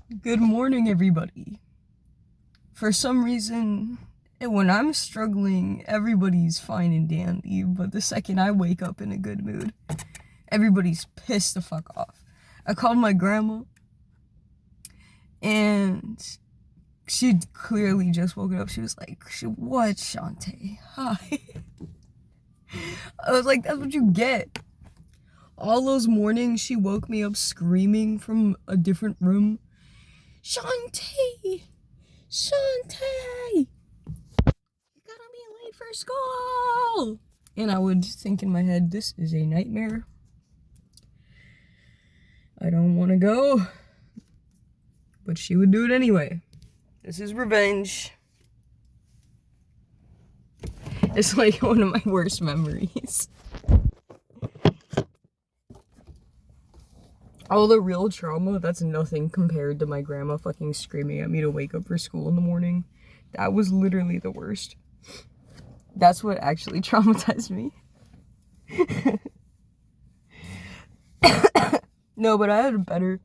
Good morning, everybody. For some reason, when I'm struggling, everybody's fine and dandy, but the second I wake up in a good mood, everybody's pissed the fuck off. I called my grandma, and she'd clearly just woken up. She was like, "What, Shantae? Hi." I was like, "That's what you get." All those mornings, she woke me up screaming from a different room. Shantae! Shantae! You gotta be late for school! And I would think in my head, this is a nightmare. I don't want to go. But she would do it anyway. This is revenge. It's like one of my worst memories. All the real trauma, that's nothing compared to my grandma fucking screaming at me to wake up for school in the morning. That was literally the worst. That's what actually traumatized me. No, but I had better.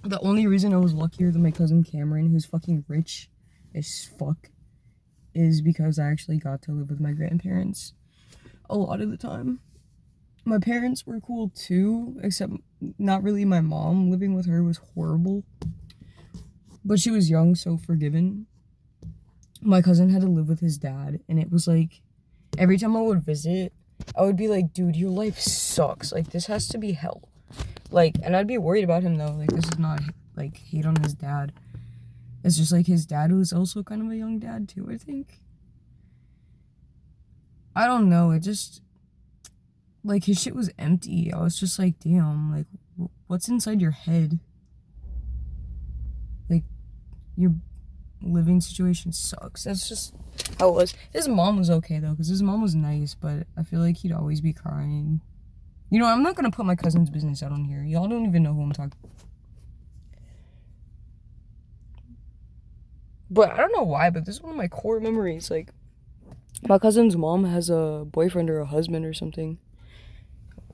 The only reason I was luckier than my cousin Cameron, who's fucking rich as fuck, is because I actually got to live with my grandparents a lot of the time. My parents were cool too, except not really my mom. Living with her was horrible. But she was young, so forgiven. My cousin had to live with his dad, and it was like, every time I would visit, I would be like, dude, your life sucks. Like, this has to be hell. Like, and I'd be worried about him, though. Like, this is not, like, hate on his dad. It's just, like, his dad was also kind of a young dad, too, I think. I don't know. It just, like, his shit was empty. I was just like, damn, like, what's inside your head? Like, your living situation sucks. That's just how it was. His mom was okay, though, because his mom was nice, but I feel like he'd always be crying. You know, I'm not gonna put my cousin's business out on here. Y'all don't even know who I'm talking. But I don't know why, but this is one of my core memories. Like, my cousin's mom has a boyfriend or a husband or something.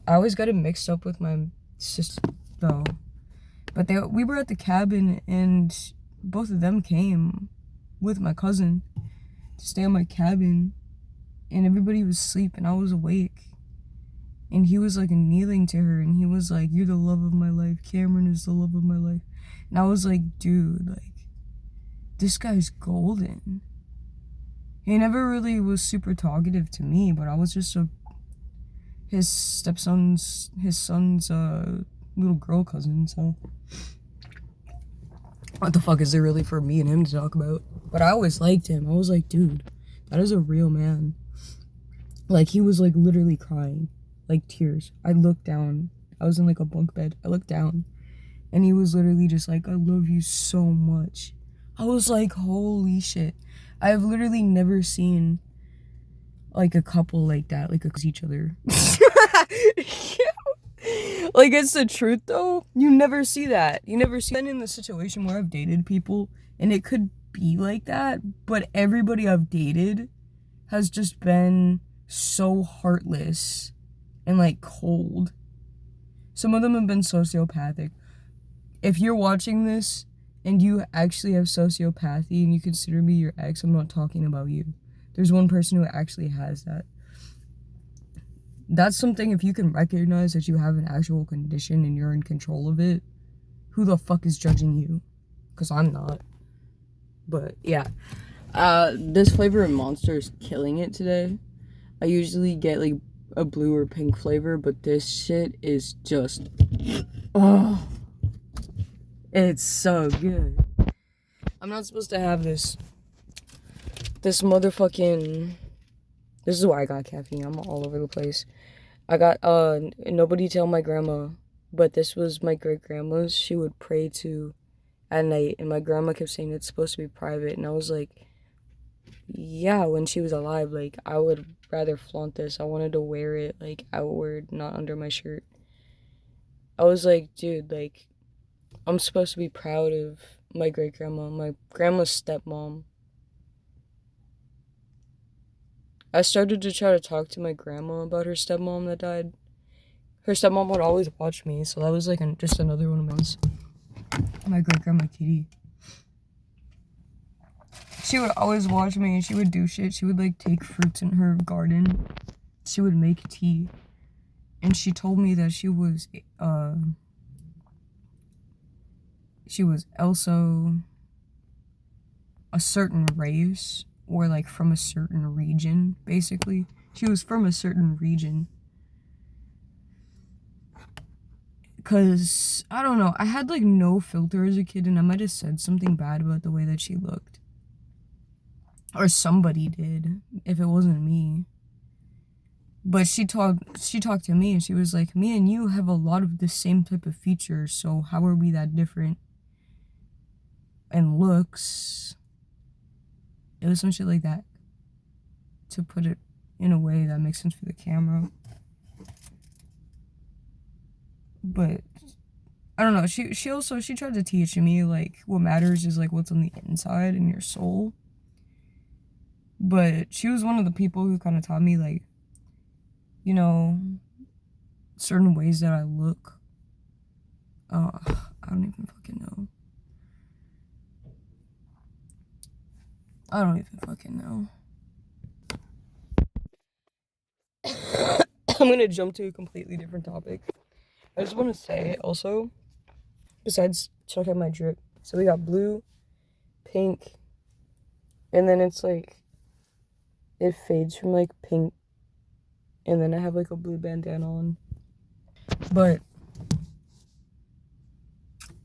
I always got it mixed up with my sister, though. But we were at the cabin, and both of them came with my cousin to stay on my cabin, and everybody was asleep, and I was awake. And he was like kneeling to her, and he was like, "You're the love of my life. Cameron is the love of my life." And I was like, dude, like, this guy's golden. He never really was super talkative to me, but I was just his son's little girl cousin, so what the fuck is there really for me and him to talk about? But I always liked him. I was like, dude, that is a real man. Like, he was like literally crying. Like, tears. I looked down. I was in like a bunk bed. I looked down, and he was literally just like, "I love you so much." I was like, holy shit. I've literally never seen like a couple like that, like each other. Like, it's the truth though. You never see that. You never see. Been in the situation where I've dated people, and it could be like that, but everybody I've dated has just been so heartless and like cold. Some of them have been sociopathic. If you're watching this and you actually have sociopathy and you consider me your ex, I'm not talking about you. There's one person who actually has that. That's something, if you can recognize that you have an actual condition and you're in control of it, who the fuck is judging you? Because I'm not. But yeah. This flavor of Monster is killing it today. I usually get like a blue or pink flavor, but this shit is just, oh, it's so good. I'm not supposed to have this motherfucking, this is why I got caffeine. I'm all over the place. I got nobody tell my grandma, but this was my great grandma's. She would pray to at night, and my grandma kept saying it's supposed to be private, and I was like, yeah, when she was alive, like, I would rather flaunt this. I wanted to wear it like outward, not under my shirt. I was like, dude, like, I'm supposed to be proud of my great grandma, my grandma's stepmom. I started to try to talk to my grandma about her stepmom that died. Her stepmom would always watch me, so that was like just another one of mine. My great-grandma Kitty. She would always watch me and she would do shit. She would like take fruits in her garden. She would make tea. And she told me that she was also a certain race or like from a certain region, basically. She was from a certain region. Cause I don't know, I had like no filter as a kid and I might have said something bad about the way that she looked. Or somebody did, if it wasn't me. But she talked to me and she was like, me and you have a lot of the same type of features, so how are we that different? And looks. It was some shit like that. To put it in a way that makes sense for the camera. But I don't know, she tried to teach me like what matters is like what's on the inside in your soul. But she was one of the people who kind of taught me like, you know, certain ways that I look. I don't even fucking know. I'm gonna jump to a completely different topic. I just want to say also, besides check out my drip. So we got blue, pink, and then it's like, it fades from like pink, and then I have like a blue bandana on. But,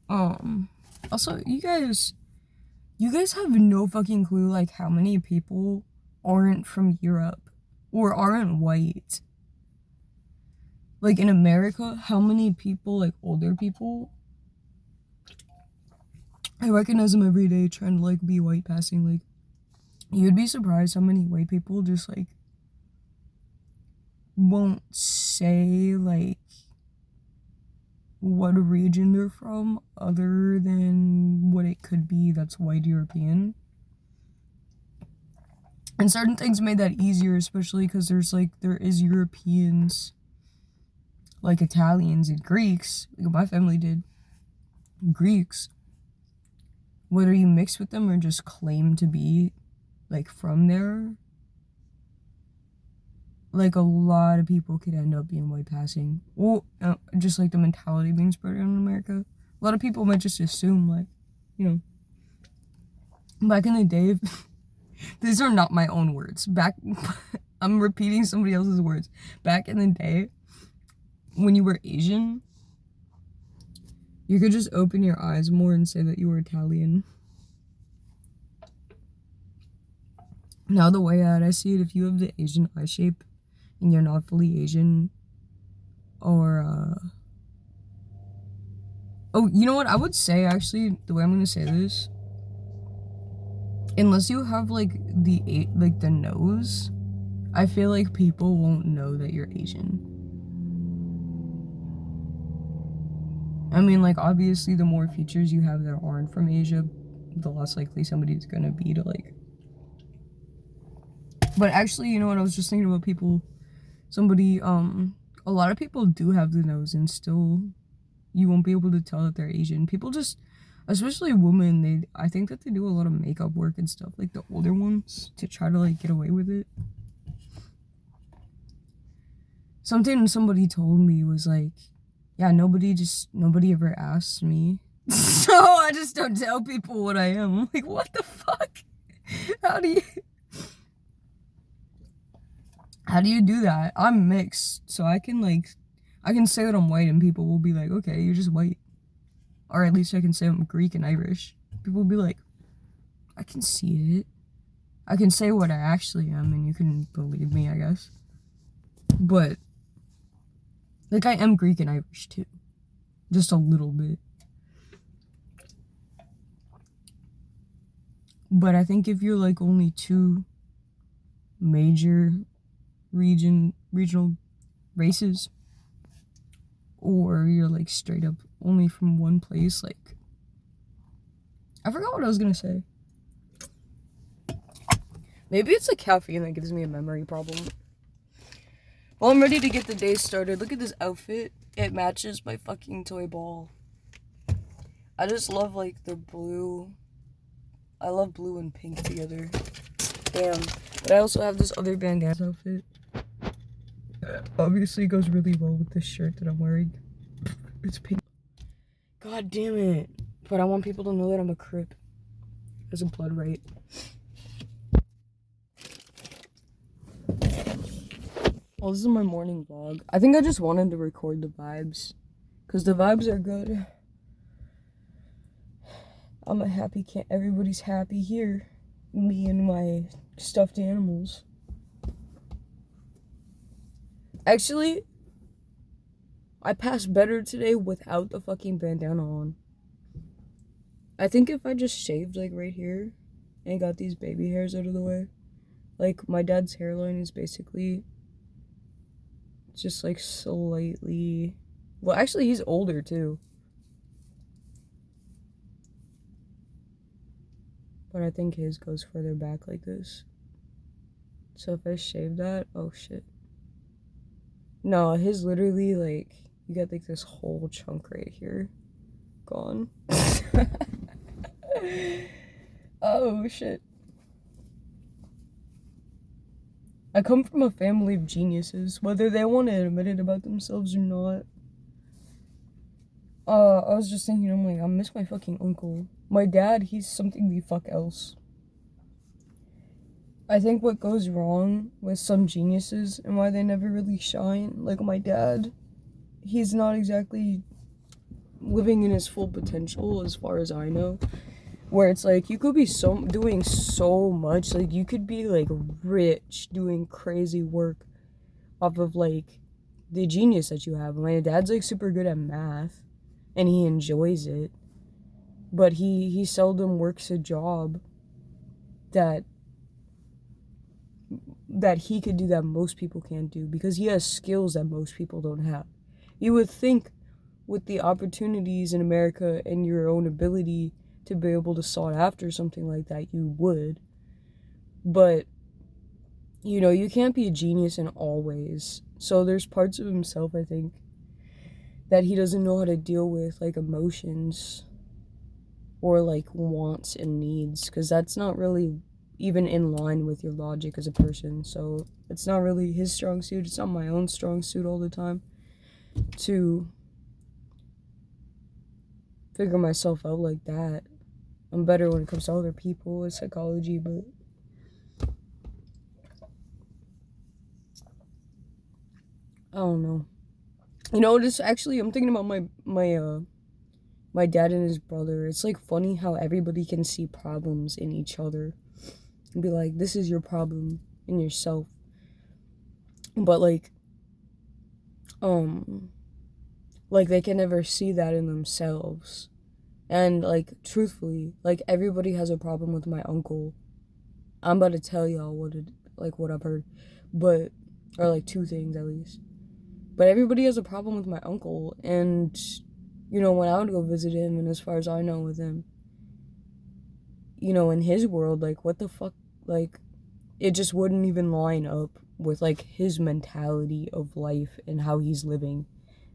also you guys have no fucking clue like how many people aren't from Europe or aren't white. Like in America, how many people, like older people, I recognize them every day trying to like be white passing. Like, you'd be surprised how many white people just like won't say like what region they're from other than what it could be that's white European. And certain things made that easier, especially because there is Europeans, like Italians and Greeks, like my family did. Greeks, whether you mix with them or just claim to be like from there, like a lot of people could end up being white passing. Well, just like the mentality being spread around America. A lot of people might just assume like, you know, back in the day, these are not my own words. I'm repeating somebody else's words. Back in the day, when you were Asian, you could just open your eyes more and say that you were Italian. Now the way that I see it, if you have the Asian eye shape and you're not fully Asian, or oh, you know what? I would say actually, the way I'm gonna say this, unless you have like the nose, I feel like people won't know that you're Asian. I mean, like, obviously the more features you have that aren't from Asia, the less likely somebody's gonna be to like. But actually, you know what, I was just thinking about people, a lot of people do have the nose and still you won't be able to tell that they're Asian. People just, especially women, I think that they do a lot of makeup work and stuff, like the older ones, to try to like get away with it. Something somebody told me was like, yeah, nobody ever asked me. So I just don't tell people what I am. I'm like, what the fuck? How do you do that? I'm mixed, so I can say that I'm white and people will be like, okay, you're just white. Or at least I can say I'm Greek and Irish. People will be like, I can see it. I can say what I actually am and you can believe me, I guess. But, like, I am Greek and Irish too. Just a little bit. But I think if you're like only two major regional races, or you're like straight up only from one place, like, I forgot what I was gonna say. Maybe it's the caffeine that gives me a memory problem. Well, I'm ready to get the day started. Look at this outfit. It matches my fucking toy ball. I just love like the blue. I love blue and pink together. Damn. But I also have this other bandana outfit. Obviously goes really well with this shirt that I'm wearing. It's pink. God damn it. But I want people to know that I'm a Crip. There's a blood right. Well, this is my morning vlog. I think I just wanted to record the vibes. Because the vibes are good. I'm a happy cat. Everybody's happy here. Me and my stuffed animals. Actually, I passed better today without the fucking bandana on. I think if I just shaved like right here and got these baby hairs out of the way, like my dad's hairline is basically just like slightly, well actually he's older too. But I think his goes further back like this. So if I shave that, oh shit. No, his literally like, you get like this whole chunk right here. Gone. Oh shit. I come from a family of geniuses, whether they want to admit it about themselves or not. I was just thinking, I'm like, I miss my fucking uncle. My dad, he's something the fuck else. I think what goes wrong with some geniuses and why they never really shine, like my dad, he's not exactly living in his full potential as far as I know. Where it's like, you could be doing so much, like you could be like rich doing crazy work off of like the genius that you have. My dad's like super good at math and he enjoys it, but he seldom works a job that he could do that most people can't do, because he has skills that most people don't have. You would think with the opportunities in America and your own ability to be able to sought after something like that, you would. But, you know, you can't be a genius in all ways. So there's parts of himself, I think, that he doesn't know how to deal with, like emotions or like wants and needs, because that's not really even in line with your logic as a person. So it's not really his strong suit. It's not my own strong suit all the time to figure myself out like that. I'm better when it comes to other people with psychology, but I don't know. You know, just actually, I'm thinking about my dad and his brother. It's like funny how everybody can see problems in each other and be like, this is your problem in yourself. But like they can never see that in themselves. And like truthfully, like everybody has a problem with my uncle. I'm about to tell y'all what I've heard, but or like two things at least. But everybody has a problem with my uncle, and you know, when I would go visit him, and as far as I know with him, you know, in his world, like what the fuck, like it just wouldn't even line up with like his mentality of life and how he's living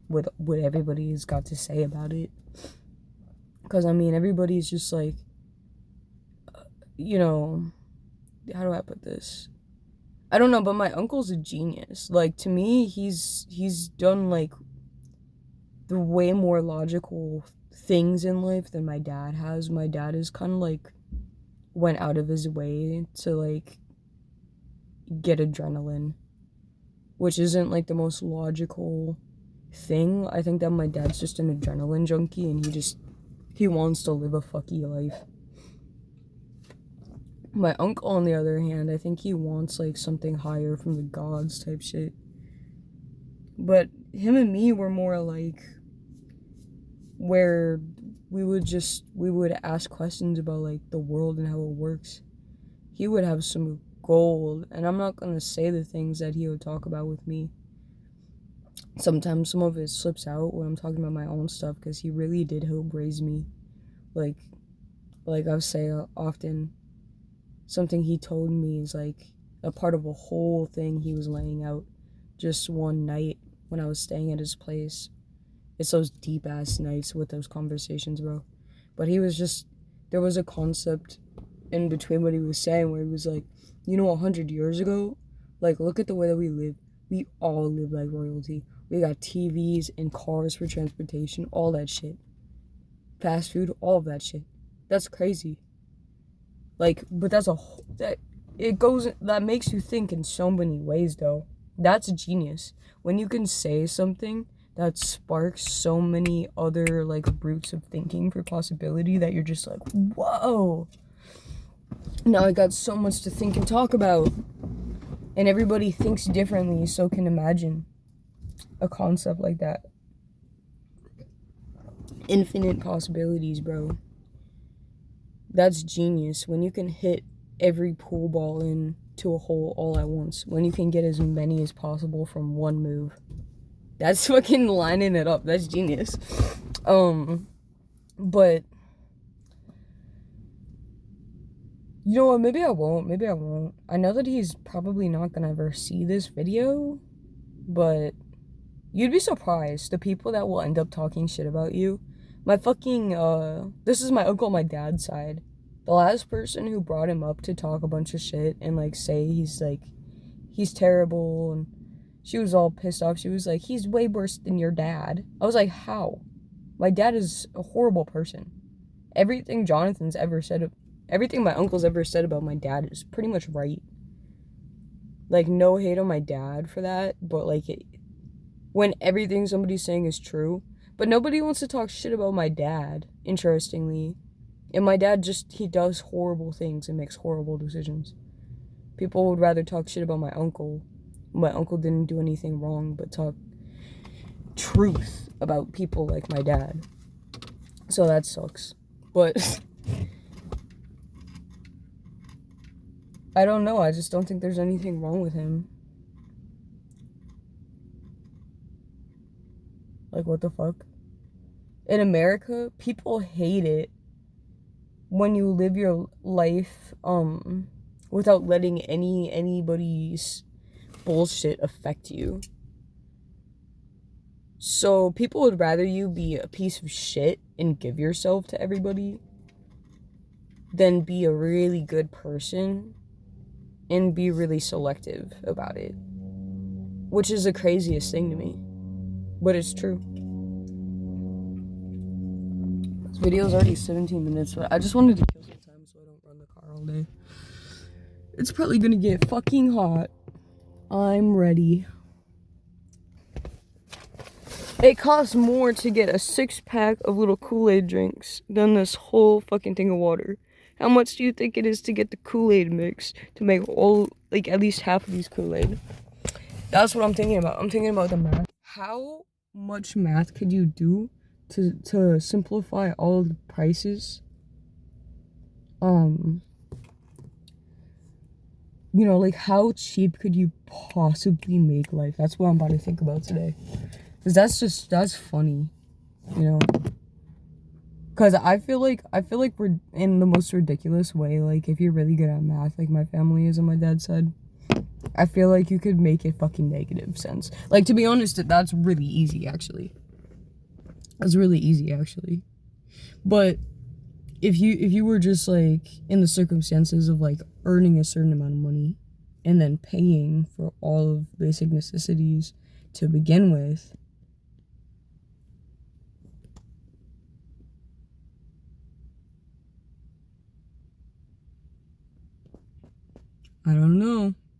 with what everybody's got to say about it. Because I mean, everybody's just like, you know, how do I put this? I don't know, but my uncle's a genius. Like, to me, he's done like the way more logical things in life than my dad has. My dad is kind of like went out of his way to like get adrenaline, which isn't like the most logical thing. I think that my dad's just an adrenaline junkie, and he wants to live a fucky life. My uncle, on the other hand, I think he wants like something higher from the gods type shit. But him and me were more like where we would ask questions about like the world and how it works. He would have some gold, and I'm not gonna say the things that he would talk about with me. Sometimes some of it slips out when I'm talking about my own stuff, because he really did help raise me. Like I say often, something he told me is like a part of a whole thing he was laying out just one night when I was staying at his place. It's those deep ass nights with those conversations, bro. But he was just, there was a concept in between what he was saying where he was like, 100 years ago, like, look at the way that we live. We all live like royalty. We got TVs and cars for transportation, all that shit. Fast food, all of that shit. That's crazy. Like, but that makes you think in so many ways, though. That's genius. When you can say something that sparks so many other, like, roots of thinking for possibility that you're just like, whoa. Now I got so much to think and talk about. And everybody thinks differently, so can imagine a concept like that. Infinite possibilities, bro. That's genius. When you can hit every pool ball into a hole all at once. When you can get as many as possible from one move. That's fucking lining it up. That's genius. But you know what? Maybe I won't. I know that he's probably not gonna ever see this video, but you'd be surprised the people that will end up talking shit about you. My fucking, this is my uncle on my dad's side. The last person who brought him up to talk a bunch of shit and, like, say he's terrible, and she was all pissed off. She was like, he's way worse than your dad. I was like, how? My dad is a horrible person. Everything my uncle's ever said about my dad is pretty much right. Like, no hate on my dad for that, but, like, when everything somebody's saying is true. But nobody wants to talk shit about my dad, interestingly. And my dad he does horrible things and makes horrible decisions. People would rather talk shit about my uncle. My uncle didn't do anything wrong, but talk truth about people like my dad. So that sucks. But I don't know. I just don't think there's anything wrong with him. Like, what the fuck? In America, people hate it when you live your life without letting anybody's bullshit affect you. So people would rather you be a piece of shit and give yourself to everybody than be a really good person and be really selective about it. Which is the craziest thing to me. But it's true. This video's already 17 minutes, but I just wanted to kill some time so I don't run the car all day. It's probably gonna get fucking hot. I'm ready. It costs more to get a 6-pack of little Kool-Aid drinks than this whole fucking thing of water. How much do you think it is to get the Kool-Aid mix to make at least half of these Kool-Aid? That's what I'm thinking about. I'm thinking about the math. How much math could you do to simplify all of the prices? Like, how cheap could you possibly make life? That's what I'm about to think about today. Because that's funny, Because I feel like we're in the most ridiculous way. Like, if you're really good at math, like my family is on my dad's side, I feel like you could make it fucking negative sense. Like, to be honest, that's really easy, actually. That's really easy, actually. But if you were just, like, in the circumstances of, like, earning a certain amount of money and then paying for all of basic necessities to begin with, I don't know.